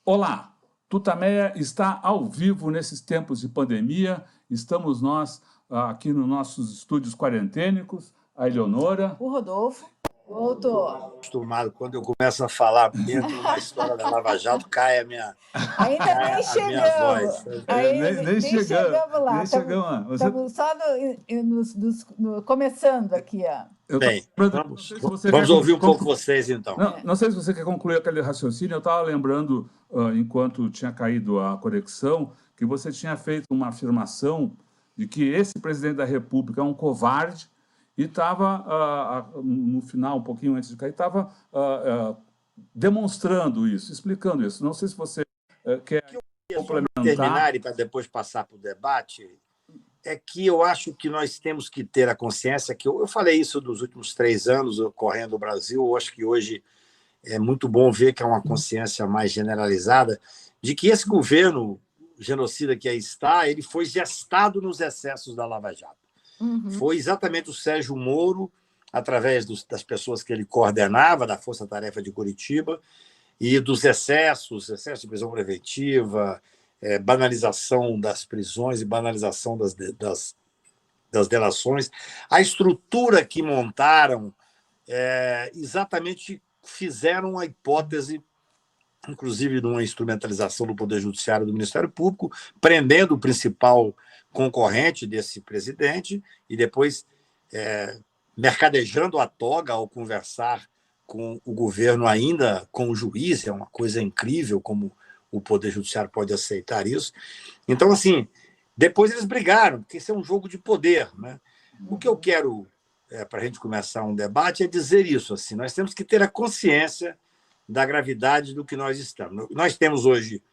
Olá, Tutameia está ao vivo nesses tempos de pandemia. Estamos nós aqui nos nossos estúdios quarentênicos, a Eleonora. O Rodolfo. Voltou. Acostumado, quando eu começo a falar, entro na história da Lava Jato, cai a minha, Ainda nem chegamos. voz. Nem chegamos lá. Nem chegamos lá. Estamos só começando aqui. Bem, vamos ouvir um pouco vocês, então. Não sei se você quer concluir aquele raciocínio. Eu estava lembrando, enquanto tinha caído a conexão, que você tinha feito uma afirmação de que esse presidente da República é um covarde e estava, no final, um pouquinho antes de cair, estava demonstrando isso, explicando isso. Não sei se você quer complementar. Terminar e para depois passar para o debate, é que eu acho que nós temos que ter a consciência que eu falei isso dos últimos 3 anos correndo o Brasil. Eu acho que hoje é muito bom ver que há uma consciência mais generalizada de que esse governo genocida que aí está, ele foi gestado nos excessos da Lava Jato. Uhum. Foi exatamente o Sérgio Moro, através das pessoas que ele coordenava, da Força Tarefa de Curitiba, e dos excessos de prisão preventiva, banalização das prisões e banalização das delações. A estrutura que montaram exatamente fizeram a hipótese, inclusive de uma instrumentalização do Poder Judiciário do Ministério Público, prendendo o principal concorrente desse presidente e depois mercadejando a toga ao conversar com o governo ainda com o juiz. É uma coisa incrível como o Poder Judiciário pode aceitar isso. Então, assim, depois eles brigaram, porque isso é um jogo de poder, né? O que eu quero, para a gente começar um debate, é dizer isso. Assim, nós temos que ter a consciência da gravidade do que nós estamos. Nós temos hoje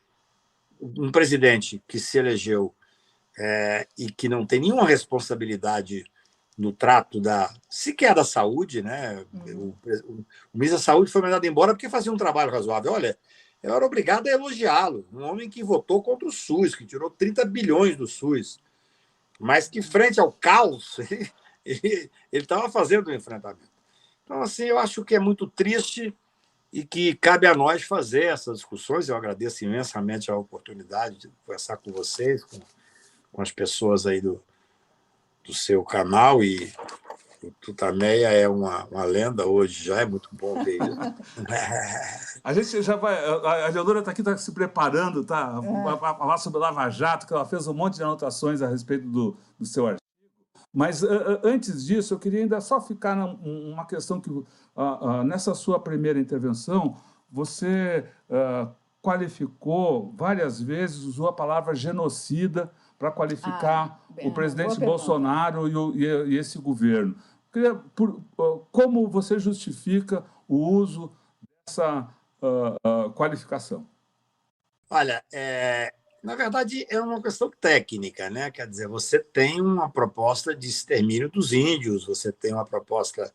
um presidente que se elegeu e que não tem nenhuma responsabilidade no trato sequer da saúde, né? O ministro da Saúde foi mandado embora porque fazia um trabalho razoável. Olha, eu era obrigado a elogiá-lo, um homem que votou contra o SUS, que tirou 30 bilhões do SUS, mas que, frente ao caos, ele estava fazendo um enfrentamento. Então, assim, eu acho que é muito triste e que cabe a nós fazer essas discussões. Eu agradeço imensamente a oportunidade de conversar com vocês, com as pessoas aí do seu canal, e o Tutameia é uma lenda hoje, já é muito bom ver isso. A gente já vai... A Eleonora está aqui, está se preparando, tá? Para falar sobre Lava Jato, que ela fez um monte de anotações a respeito do seu artigo. Mas, antes disso, eu queria ainda só ficar numa questão que, nessa sua primeira intervenção, você qualificou várias vezes, usou a palavra genocida para qualificar o presidente Bolsonaro e esse governo. Como você justifica o uso dessa qualificação? Olha, na verdade, é uma questão técnica, né? Quer dizer, você tem uma proposta de extermínio dos índios, você tem uma proposta...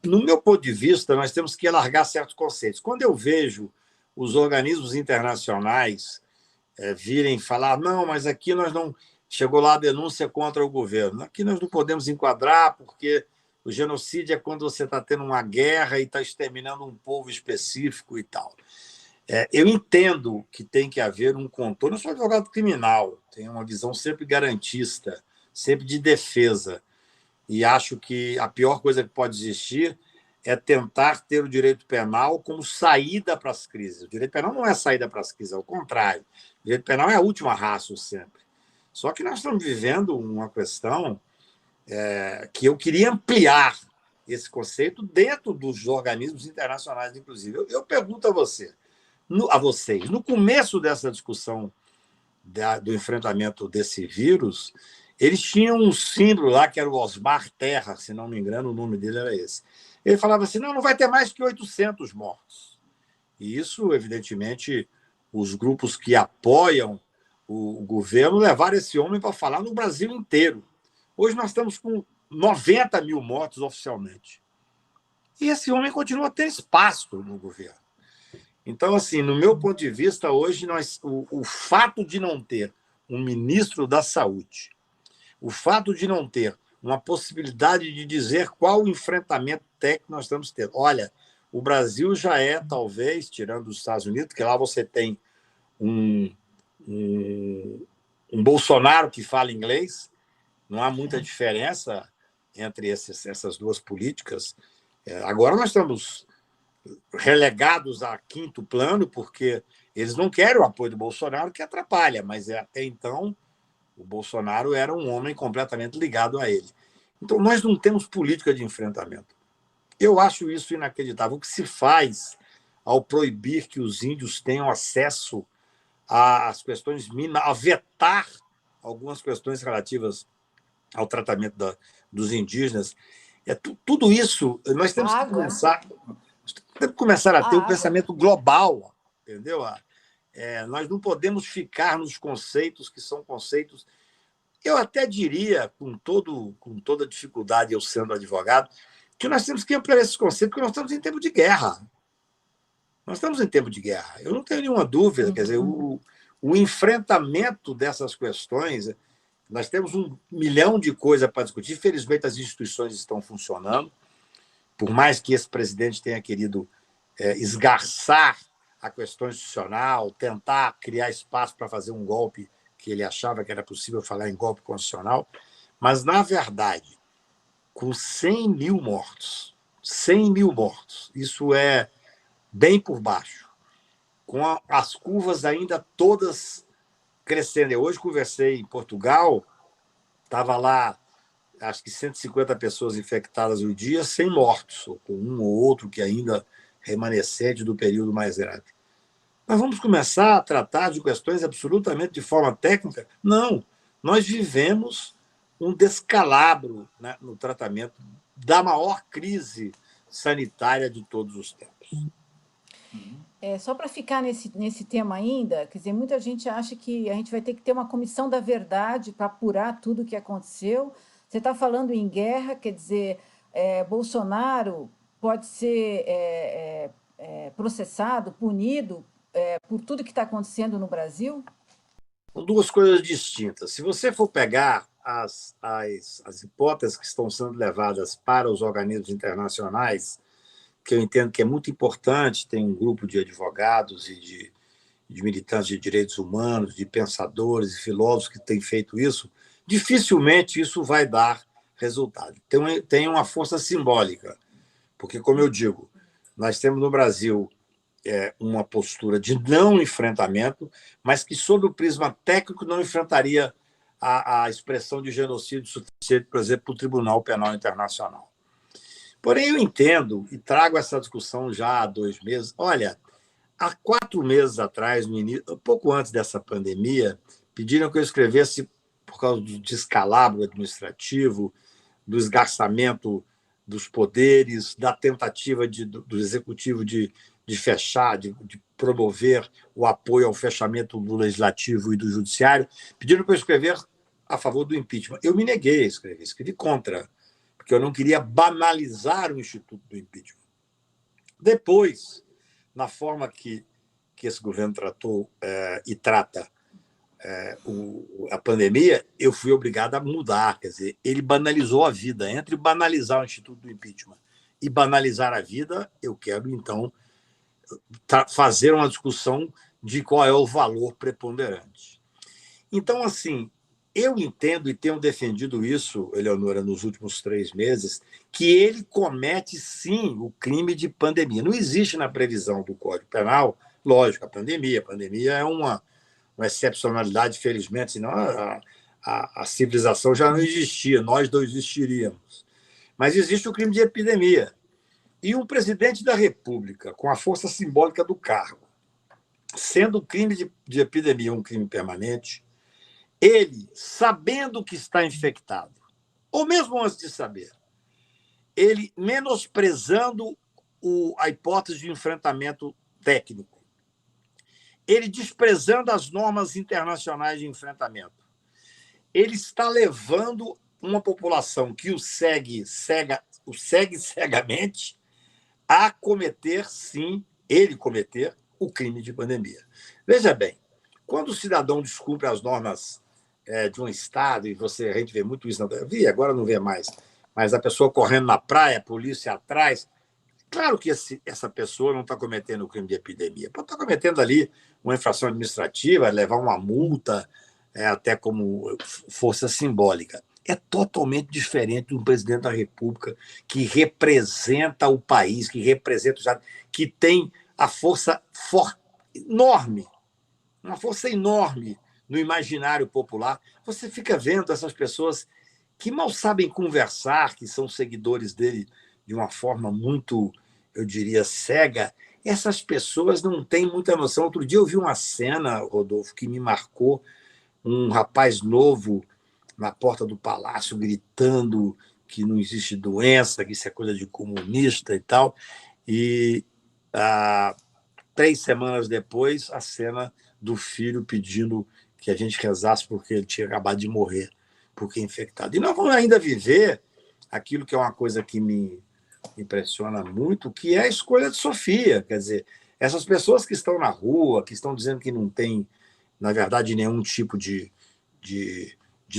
no meu ponto de vista, nós temos que alargar certos conceitos. Quando eu vejo os organismos internacionais virem falar, não, mas aqui nós não... Chegou lá a denúncia contra o governo. Aqui nós não podemos enquadrar, porque o genocídio é quando você está tendo uma guerra e está exterminando um povo específico e tal. Eu entendo que tem que haver um contorno. Eu sou advogado criminal, tenho uma visão sempre garantista, sempre de defesa, e acho que a pior coisa que pode existir é tentar ter o direito penal como saída para as crises. O direito penal não é saída para as crises, ao contrário. O direito penal é a última ratio sempre. Só que nós estamos vivendo uma questão que eu queria ampliar esse conceito dentro dos organismos internacionais, inclusive. Eu pergunto a vocês, no começo dessa discussão do enfrentamento desse vírus, eles tinham um símbolo lá, que era o Osmar Terra, se não me engano, o nome dele era esse. Ele falava assim, não vai ter mais que 800 mortos. E isso, evidentemente, os grupos que apoiam o governo levaram esse homem para falar no Brasil inteiro. Hoje nós estamos com 90 mil mortos oficialmente. E esse homem continua tendo espaço no governo. Então, assim, no meu ponto de vista, hoje, o fato de não ter um ministro da Saúde, o fato de não ter uma possibilidade de dizer qual o enfrentamento técnico nós estamos tendo. Olha, o Brasil já é, talvez, tirando os Estados Unidos, porque lá você tem um, um Bolsonaro que fala inglês, não há muita diferença entre essas duas políticas. Agora nós estamos relegados a quinto plano, porque eles não querem o apoio do Bolsonaro, que atrapalha, mas até então o Bolsonaro era um homem completamente ligado a ele. Então, nós não temos política de enfrentamento. Eu acho isso inacreditável. O que se faz ao proibir que os índios tenham acesso às questões minerais, a vetar algumas questões relativas ao tratamento dos indígenas, tudo isso nós temos que começar a ter um pensamento global, entendeu? Nós não podemos ficar nos conceitos que são conceitos. Eu até diria, com toda dificuldade, eu sendo advogado, que nós temos que ampliar esses conceitos, porque nós estamos em tempo de guerra. Nós estamos em tempo de guerra. Eu não tenho nenhuma dúvida. Quer dizer, o enfrentamento dessas questões, nós temos 1 milhão de coisas para discutir. Felizmente, as instituições estão funcionando. Por mais que esse presidente tenha querido esgarçar a questão institucional, tentar criar espaço para fazer um golpe que ele achava que era possível falar em golpe constitucional, mas, na verdade, com 100 mil mortos, isso é bem por baixo, com as curvas ainda todas crescendo. Eu hoje conversei em Portugal, estava lá, acho que 150 pessoas infectadas no dia, sem mortos, ou com um ou outro que ainda remanescente do período mais grave. Nós vamos começar a tratar de questões absolutamente de forma técnica? Não. Nós vivemos um descalabro, né, no tratamento da maior crise sanitária de todos os tempos. Só para ficar nesse tema ainda, quer dizer, muita gente acha que a gente vai ter que ter uma comissão da verdade para apurar tudo o que aconteceu. Você está falando em guerra, quer dizer, Bolsonaro pode ser processado, punido por tudo que está acontecendo no Brasil? São duas coisas distintas. Se você for pegar as hipóteses que estão sendo levadas para os organismos internacionais, que eu entendo que é muito importante, tem um grupo de advogados e de militantes de direitos humanos, de pensadores e filósofos que têm feito isso, dificilmente isso vai dar resultado. Tem uma força simbólica, porque, como eu digo, nós temos no Brasil uma postura de não enfrentamento, mas que, sob o prisma técnico, não enfrentaria a expressão de genocídio suficiente, por exemplo, para o Tribunal Penal Internacional. Porém, eu entendo e trago essa discussão já há 2 meses. Olha, há 4 meses atrás, pouco antes dessa pandemia, pediram que eu escrevesse, por causa do descalabro administrativo, do esgarçamento dos poderes, da tentativa do Executivo de fechar, de promover o apoio ao fechamento do Legislativo e do Judiciário, pediram para eu escrever a favor do impeachment. Eu me neguei a escrever, escrevi contra, porque eu não queria banalizar o instituto do impeachment. Depois, na forma que esse governo tratou e trata a pandemia, eu fui obrigado a mudar. Quer dizer, ele banalizou a vida. Entre banalizar o instituto do impeachment e banalizar a vida, eu quero, então, fazer uma discussão de qual é o valor preponderante. Então, assim, eu entendo e tenho defendido isso, Eleonora, nos últimos 3 meses, que ele comete, sim, o crime de pandemia. Não existe na previsão do Código Penal, lógico, a pandemia é uma excepcionalidade, felizmente, senão a civilização já não existia, nós não existiríamos. Mas existe o crime de epidemia. E um presidente da República, com a força simbólica do cargo, sendo o crime de epidemia um crime permanente, ele, sabendo que está infectado, ou mesmo antes de saber, ele menosprezando a hipótese de enfrentamento técnico, ele desprezando as normas internacionais de enfrentamento, ele está levando uma população que o segue cegamente a cometer, sim, ele cometer o crime de pandemia. Veja bem, quando o cidadão descumpre as normas de um Estado, e a gente vê muito isso, agora não vê mais, mas a pessoa correndo na praia, a polícia atrás, Claro que essa pessoa não está cometendo crime de epidemia, pode estar cometendo ali uma infração administrativa, levar uma multa, até como força simbólica. É totalmente diferente de um presidente da República que representa o país, que representa o Estado, que tem a força enorme, uma força enorme no imaginário popular. Você fica vendo essas pessoas que mal sabem conversar, que são seguidores dele de uma forma muito, eu diria, cega. Essas pessoas não têm muita noção. Outro dia eu vi uma cena, Rodolfo, que me marcou, um rapaz novo na porta do palácio gritando que não existe doença, que isso é coisa de comunista e tal. E 3 semanas depois, a cena do filho pedindo que a gente rezasse porque ele tinha acabado de morrer, porque é infectado. E nós vamos ainda viver aquilo que é uma coisa que me impressiona muito, que é a escolha de Sofia. Quer dizer, essas pessoas que estão na rua, que estão dizendo que não tem, na verdade, nenhum tipo de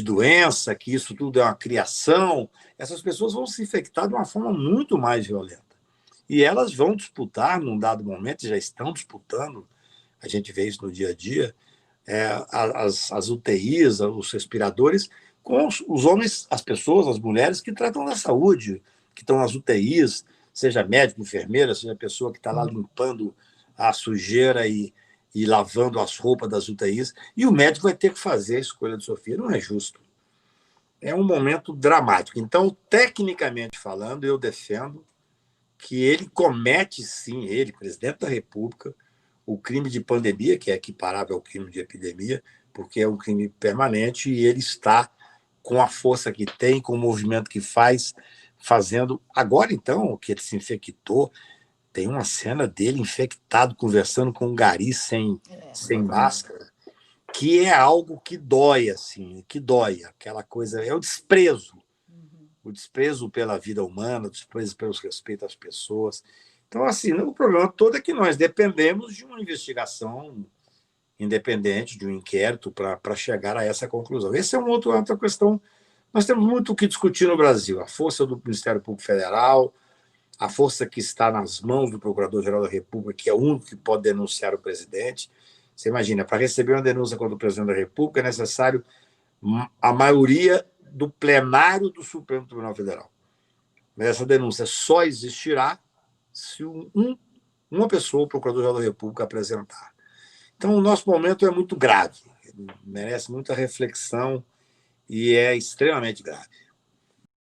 doença, que isso tudo é uma criação, essas pessoas vão se infectar de uma forma muito mais violenta. E elas vão disputar, num dado momento, já estão disputando, a gente vê isso no dia a dia, as UTIs, os respiradores, com os homens, as pessoas, as mulheres que tratam da saúde, que estão nas UTIs, seja médico, enfermeira, seja pessoa que está lá limpando a sujeira e lavando as roupas das UTIs, e o médico vai ter que fazer a escolha de Sofia. Não é justo. É um momento dramático. Então, tecnicamente falando, eu defendo que ele comete, sim, ele, presidente da República, o crime de pandemia, que é equiparável ao crime de epidemia, porque é um crime permanente e ele está com a força que tem, com o movimento que faz, fazendo... Agora, então, que ele se infectou, tem uma cena dele infectado, conversando com um gari sem máscara, que é algo que dói, assim, que dói. Aquela coisa, é o desprezo. O desprezo pela vida humana, o desprezo pelo respeito às pessoas. Então, assim, o problema todo é que nós dependemos de uma investigação independente, de um inquérito, para chegar a essa conclusão. Essa é uma outra questão. Nós temos muito o que discutir no Brasil. A força do Ministério Público Federal, a força que está nas mãos do Procurador-Geral da República, que é o único que pode denunciar o presidente. Você imagina, para receber uma denúncia contra o presidente da República é necessário a maioria do plenário do Supremo Tribunal Federal. Mas essa denúncia só existirá se uma pessoa, o Procurador-Geral da República, apresentar. Então, o nosso momento é muito grave, merece muita reflexão e é extremamente grave.